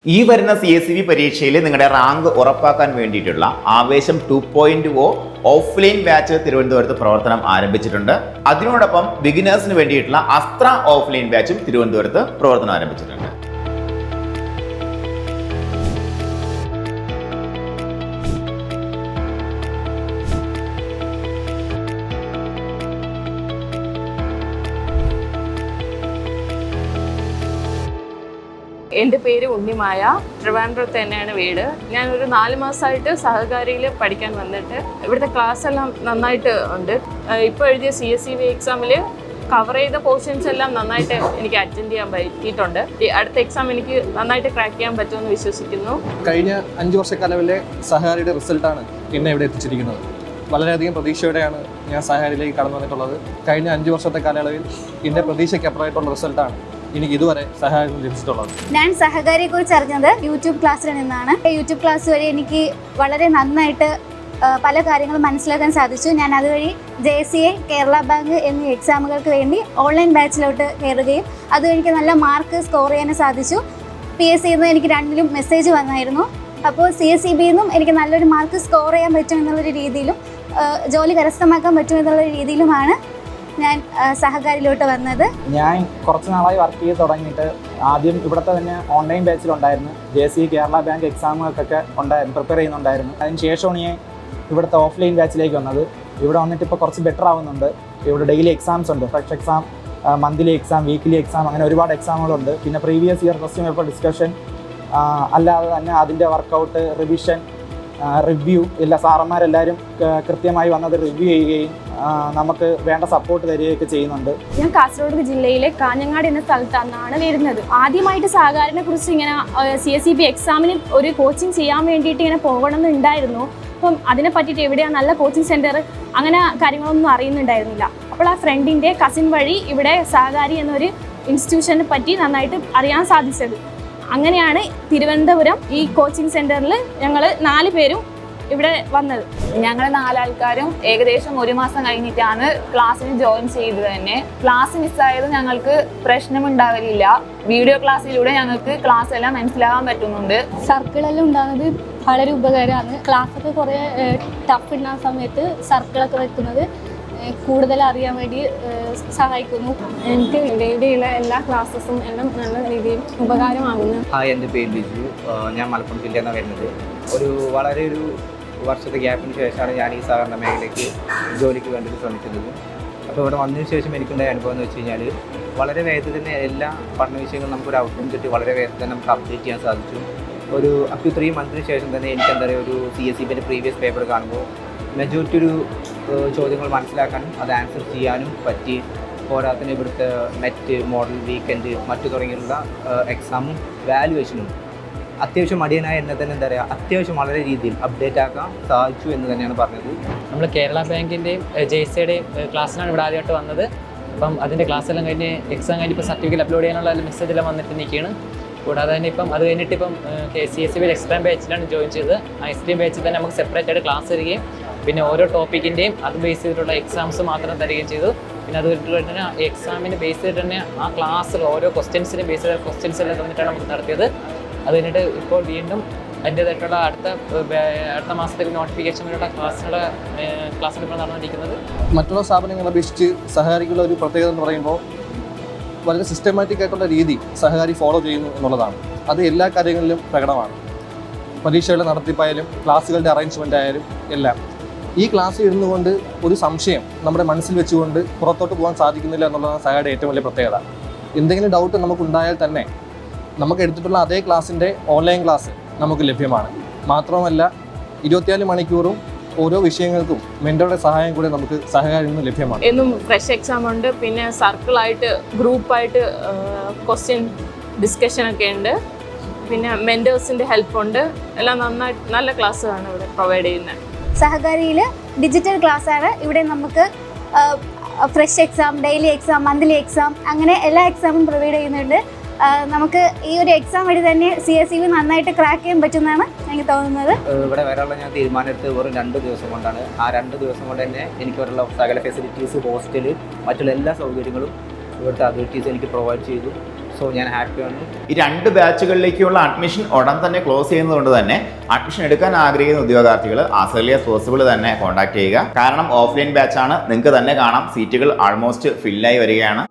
ഈ വരുന്ന CSEB പരീക്ഷയിൽ നിങ്ങളുടെ റാങ്ക് ഉറപ്പാക്കാൻ വേണ്ടിയിട്ടുള്ള ആവേശം 2.0 ഓഫ്ലൈൻ ബാച്ച് തിരുവനന്തപുരത്ത് പ്രവർത്തനം ആരംഭിച്ചിട്ടുണ്ട്. അതിനോടൊപ്പം ബിഗിനേഴ്സിന് വേണ്ടിയിട്ടുള്ള അസ്ത്ര ഓഫ്ലൈൻ ബാച്ചും തിരുവനന്തപുരത്ത് പ്രവർത്തനം ആരംഭിച്ചിട്ടുണ്ട്. എൻ്റെ പേര് ഉണ്ണിമായ. ട്രിവാൻഡ്രത്ത് തന്നെയാണ് വീട്. ഞാനൊരു 4 മാസമായിട്ട് സഹകാരിയിൽ പഠിക്കാൻ വന്നിട്ട് ഇവിടുത്തെ ക്ലാസ് എല്ലാം നന്നായിട്ട് ഉണ്ട്. ഇപ്പോൾ എഴുതിയ CSEB എക്സാമിൽ കവർ ചെയ്ത പോർഷൻസ് എല്ലാം നന്നായിട്ട് എനിക്ക് അറ്റൻഡ് ചെയ്യാൻ പറ്റിയിട്ടുണ്ട്. അടുത്ത എക്സാം എനിക്ക് നന്നായിട്ട് ക്രാക്ക് ചെയ്യാൻ പറ്റുമെന്ന് വിശ്വസിക്കുന്നു. കഴിഞ്ഞ 5 വർഷക്കാലവിലെ സഹകാരിയുടെ റിസൾട്ടാണ് എന്നെ ഇവിടെ എത്തിച്ചിരിക്കുന്നത്. വളരെയധികം പ്രതീക്ഷയോടെയാണ് ഞാൻ സഹകാരിയിലേക്ക് കടന്നു വന്നിട്ടുള്ളത്. കഴിഞ്ഞ 5 വർഷത്തെ കാലയളവിൽ എൻ്റെ പ്രതീക്ഷയ്ക്കപ്പുറമായിട്ടുള്ള റിസൾട്ടാണ് എനിക്ക് ഇതുവരെ സഹായം ലഭിച്ചിട്ടുള്ളത്. ഞാൻ സഹകാരിയെ കുറിച്ച് അറിഞ്ഞത് യൂട്യൂബ് ക്ലാസ്സിൽ നിന്നാണ്. യൂട്യൂബ് ക്ലാസ് വഴി എനിക്ക് വളരെ നന്നായിട്ട് പല കാര്യങ്ങളും മനസ്സിലാക്കാൻ സാധിച്ചു. ഞാൻ അതുവഴി JCA, കേരള ബാങ്ക് എന്നീ എക്സാമുകൾക്ക് വേണ്ടി ഓൺലൈൻ ബാച്ചിലോട്ട് കയറുകയും അത് എനിക്ക് നല്ല മാർക്ക് സ്കോർ ചെയ്യാനും സാധിച്ചു. PSC നിന്ന് എനിക്ക് 2ലും മെസ്സേജ് വന്നായിരുന്നു. അപ്പോൾ CSEB നിന്നും എനിക്ക് നല്ലൊരു മാർക്ക് സ്കോർ ചെയ്യാൻ പറ്റുമെന്നുള്ളൊരു രീതിയിലും ജോലി കരസ്ഥമാക്കാൻ പറ്റുമെന്നുള്ള രീതിയിലുമാണ് ഞാൻ സഹകാരിയിലോട്ട് വന്നത്. ഞാൻ കുറച്ച് നാളായി വർക്ക് ചെയ്ത് തുടങ്ങിയിട്ട് ആദ്യം ഇവിടുത്തെ തന്നെ ഓൺലൈൻ ബാച്ചിലുണ്ടായിരുന്നു. JCA, കേരള ബാങ്ക് എക്സാമുകൾക്കൊക്കെ പ്രിപ്പയർ ചെയ്യുന്നുണ്ടായിരുന്നു. അതിന് ശേഷമാണ് ഞാൻ ഇവിടുത്തെ ഓഫ്ലൈൻ ബാച്ചിലേക്ക് വന്നത്. ഇവിടെ വന്നിട്ട് ഇപ്പോൾ കുറച്ച് ബെറ്റർ ആവുന്നുണ്ട്. ഇവിടെ ഡെയിലി എക്സാംസ് ഉണ്ട്. Fresh exam, monthly exam, weekly exam, അങ്ങനെ ഒരുപാട് എക്സാമുകളുണ്ട്. പിന്നെ previous year question paper discussion, അല്ലാതെ തന്നെ അതിൻ്റെ വർക്കൗട്ട്, റിവിഷൻ, റിവ്യൂ, എല്ലാ സാറന്മാരെല്ലാവരും കൃത്യമായി വന്നത് റിവ്യൂ ചെയ്യുകയും നമുക്ക് വേണ്ട സപ്പോർട്ട് തരികയൊക്കെ ചെയ്യുന്നുണ്ട്. ഞാൻ കാസർഗോഡ് ജില്ലയിലെ കാഞ്ഞങ്ങാട് എന്ന സ്ഥലത്താണ് വരുന്നത്. ആദ്യമായിട്ട് സഹകാരിനെ കുറിച്ച് ഇങ്ങനെ CSEB എക്സാമിന് ഒരു കോച്ചിങ് ചെയ്യാൻ വേണ്ടിയിട്ട് ഇങ്ങനെ പോകണമെന്നുണ്ടായിരുന്നു. അപ്പം അതിനെ പറ്റിയിട്ട് എവിടെയാണ് നല്ല കോച്ചിങ് സെൻറ്റർ, അങ്ങനെ കാര്യങ്ങളൊന്നും അറിയുന്നുണ്ടായിരുന്നില്ല. അപ്പോൾ ആ ഫ്രണ്ടിൻ്റെ കസിൻ വഴി ഇവിടെ സഹകാരി എന്നൊരു ഇൻസ്റ്റിറ്റ്യൂഷനെ പറ്റി നന്നായിട്ട് അറിയാൻ സാധിച്ചത്. അങ്ങനെയാണ് തിരുവനന്തപുരം ഈ കോച്ചിങ് സെൻറ്ററിൽ ഞങ്ങൾ 4 പേരും ഇവിടെ വന്നത്. ഞങ്ങൾ 4 ആൾക്കാരും ഏകദേശം 1 മാസം കഴിഞ്ഞിട്ടാണ് ക്ലാസ്സിന് ജോയിൻ ചെയ്തത് തന്നെ. ക്ലാസ് മിസ്സായത് ഞങ്ങൾക്ക് പ്രശ്നമുണ്ടാവലില്ല. വീഡിയോ ക്ലാസ്സിലൂടെ ഞങ്ങൾക്ക് ക്ലാസ് എല്ലാം മനസ്സിലാകാൻ പറ്റുന്നുണ്ട്. സർക്കിളെല്ലാം ഉണ്ടാകുന്നത് വളരെ ഉപകാരമാണ്. ക്ലാസ്സൊക്കെ കുറേ ടഫ് ഉണ്ടാകുന്ന സമയത്ത് സർക്കിളൊക്കെ വെക്കുന്നത് കൂടുതൽ അറിയാൻ വേണ്ടി സഹായിക്കുന്നു. എനിക്ക് ഡെയിലിയുള്ള എല്ലാ ക്ലാസ്സസും എല്ലാം നല്ല രീതിയിൽ ഉപകാരമാകുന്നു. ഹായ്, എൻ്റെ പേര് ബിജു. ഞാൻ മലപ്പുറം ജില്ലയിൽ നിന്നാണ് വരുന്നത്. വളരെ ഒരു വർഷത്തെ ഗ്യാപ്പിന് ശേഷമാണ് ഞാൻ ഈ സഹകരണ മേഖലയ്ക്ക് ജോലിക്ക് വേണ്ടി ശ്രമിക്കുന്നത്. അപ്പോൾ ഇവിടെ വന്നതിന് ശേഷം എനിക്കുണ്ടായ അനുഭവം എന്ന് വെച്ച് കഴിഞ്ഞാൽ വളരെ വേഗത്തിൽ തന്നെ എല്ലാ പഠന വിഷയങ്ങളും നമുക്കൊരു ഔട്ട്കം കിട്ടി വളരെ വേഗത്തിൽ തന്നെ നമുക്ക് അപ്ഡേറ്റ് ചെയ്യാൻ സാധിച്ചു. ഒരു അപ് ടു 3 മന്തിന് ശേഷം തന്നെ എനിക്ക് എന്താ പറയുക, ഒരു CSEBൻ്റെ പ്രീവിയസ് പേപ്പർ കാണുമ്പോൾ മെജോറിറ്റി ഒരു ചോദ്യങ്ങൾ മനസ്സിലാക്കാനും അത് ആൻസർ ചെയ്യാനും പറ്റി. പോരാത്തിന് ഇവിടുത്തെ നെറ്റ്, മോഡൽ, വീക്കെൻഡ്, മറ്റു തുടങ്ങിയുള്ള എക്സാമും വാല്യുവേഷനും അത്യാവശ്യം മടിയനായ എന്നെ തന്നെ എന്താ പറയുക, അത്യാവശ്യം വളരെ രീതിയിൽ അപ്ഡേറ്റ് ആക്കാൻ സാധിച്ചു എന്ന് തന്നെയാണ് പറഞ്ഞത്. നമ്മൾ കേരള ബാങ്കിൻ്റെയും JCAയുടെയും ക്ലാസ്സിനാണ് ഇവിടെ ആദ്യമായിട്ട് വന്നത്. അപ്പം അതിൻ്റെ ക്ലാസ്സെല്ലാം കഴിഞ്ഞ് എക്സാം കഴിഞ്ഞ് ഇപ്പോൾ സർട്ടിഫിക്കറ്റ് അപ്ലോഡ് ചെയ്യാനുള്ള മെസ്സേജ് എല്ലാം വന്നിട്ട് നിൽക്കുകയാണ്. കൂടാതെ തന്നെ ഇപ്പം അത് കഴിഞ്ഞിട്ട് ഇപ്പം CSEB എക്സ്ട്രീം ബാച്ചിലാണ് ജോയിൻ ചെയ്തത്. ആ എക്സ്ട്രീം ബാച്ചിൽ തന്നെ നമുക്ക് സെപ്പറേറ്റ് ആയിട്ട് ക്ലാസ് തരികയും പിന്നെ ഓരോ ടോപ്പിക്കിൻ്റെയും അത് ബേസ് ചെയ്തിട്ടുള്ള എക്സാംസ് മാത്രം തരികയും ചെയ്തു. പിന്നെ അത് കഴിഞ്ഞിട്ട് തന്നെ എക്സാമിന് ബേസ് ചെയ്തിട്ട് തന്നെ ആ ക്ലാസ്സിൽ ഓരോ ക്വസ്റ്റ്യൻസിനെ ബേസ് ചെയ്ത ക്വസ്റ്റ്യൻസ് എല്ലാം തന്നിട്ടാണ് നമുക്ക് നടത്തിയത്. അത് കഴിഞ്ഞിട്ട് ഇപ്പോൾ വീണ്ടും അതിൻ്റേതായിട്ടുള്ള അടുത്ത മാസത്തേക്ക് നോട്ടിഫിക്കേഷൻ വരെയുള്ള ക്ലാസ്സിൽ ഇപ്പോൾ നടന്നുകൊണ്ടിരിക്കുന്നത്. മറ്റുള്ള സ്ഥാപനങ്ങളെ അപേക്ഷിച്ച് സഹകാരിക്കുള്ള ഒരു പ്രത്യേകത എന്ന് പറയുമ്പോൾ വളരെ സിസ്റ്റമാറ്റിക് ആയിട്ടുള്ള രീതി സഹകാരി ഫോളോ ചെയ്യുന്നു എന്നുള്ളതാണ്. അത് എല്ലാ കാര്യങ്ങളിലും പ്രകടമാണ്. പരീക്ഷകളുടെ നടത്തിപ്പായാലും ക്ലാസ്സുകളുടെ അറേഞ്ച്മെൻ്റ് ആയാലും എല്ലാം. ഈ ക്ലാസ്സിൽ ഇരുന്നുകൊണ്ട് ഒരു സംശയം നമ്മുടെ മനസ്സിൽ വെച്ചുകൊണ്ട് പുറത്തോട്ട് പോകാൻ സാധിക്കുന്നില്ല എന്നുള്ളതാണ് സഹകാരിയുടെ ഏറ്റവും വലിയ പ്രത്യേകത. എന്തെങ്കിലും ഡൗട്ട് നമുക്കുണ്ടായാൽ തന്നെ നമുക്ക് എടുത്തിട്ടുള്ള അതേ ക്ലാസ്സിൻ്റെ ഓൺലൈൻ ക്ലാസ് നമുക്ക് ലഭ്യമാണ്. മാത്രമല്ല 24 മണിക്കൂറും ഓരോ വിഷയങ്ങൾക്കും മെൻ്ററുടെ സഹായം കൂടെ നമുക്ക് സഹകാരിയിൽ നിന്ന് ലഭ്യമാണ്. എന്നും ഫ്രഷ് എക്സാം ഉണ്ട്. പിന്നെ സർക്കിളായിട്ട് ഗ്രൂപ്പായിട്ട് ക്വസ്റ്റ്യൻ ഡിസ്കഷനൊക്കെ ഉണ്ട്. പിന്നെ മെൻറ്റേഴ്സിൻ്റെ ഹെൽപ്പുണ്ട്. എല്ലാം നന്നായിട്ട് നല്ല ക്ലാസ്സാണ് ഇവിടെ പ്രൊവൈഡ് ചെയ്യുന്നത്. സഹകാരിയിൽ ഡിജിറ്റൽ ക്ലാസ്സാണ്. ഇവിടെ നമുക്ക് fresh exam, daily exam, monthly exam, അങ്ങനെ എല്ലാ എക്സാമും പ്രൊവൈഡ് ചെയ്യുന്നുണ്ട്. നമുക്ക് ഈ ഒരു എക്സാം വഴി തന്നെ CSEB നന്നായിട്ട് ക്രാക്ക് ചെയ്യാൻ പറ്റുമെന്നാണ് എനിക്ക് തോന്നുന്നത്. ഇവിടെ വരാനുള്ള ഞാൻ തീരുമാനമെടുത്ത് വെറും 2 ദിവസം കൊണ്ടാണ്. ആ 2 ദിവസം കൊണ്ട് തന്നെ എനിക്ക് വരെയുള്ള സകല ഫെസിലിറ്റീസ്, ഹോസ്റ്റല്, മറ്റുള്ള എല്ലാ സൗകര്യങ്ങളും ഇവിടുത്തെ അതോറിറ്റീസ് എനിക്ക് പ്രൊവൈഡ് ചെയ്തു. സോ ഞാൻ ഹാപ്പിയാണ്. ഈ 2 ബാച്ചുകളിലേക്കുള്ള അഡ്മിഷൻ ഉടൻ തന്നെ ക്ലോസ് ചെയ്യുന്നതുകൊണ്ട് തന്നെ അഡ്മിഷൻ എടുക്കാൻ ആഗ്രഹിക്കുന്ന ഉദ്യോഗാർത്ഥികൾ ആസ് ഏർലി ആസ് പോസിബിൾ തന്നെ കോൺടാക്ട് ചെയ്യുക. കാരണം ഓഫ്ലൈൻ ബാച്ചാണ്, നിങ്ങൾക്ക് തന്നെ കാണാം സീറ്റുകൾ ആൾമോസ്റ്റ് ഫില്ലായി വരികയാണ്.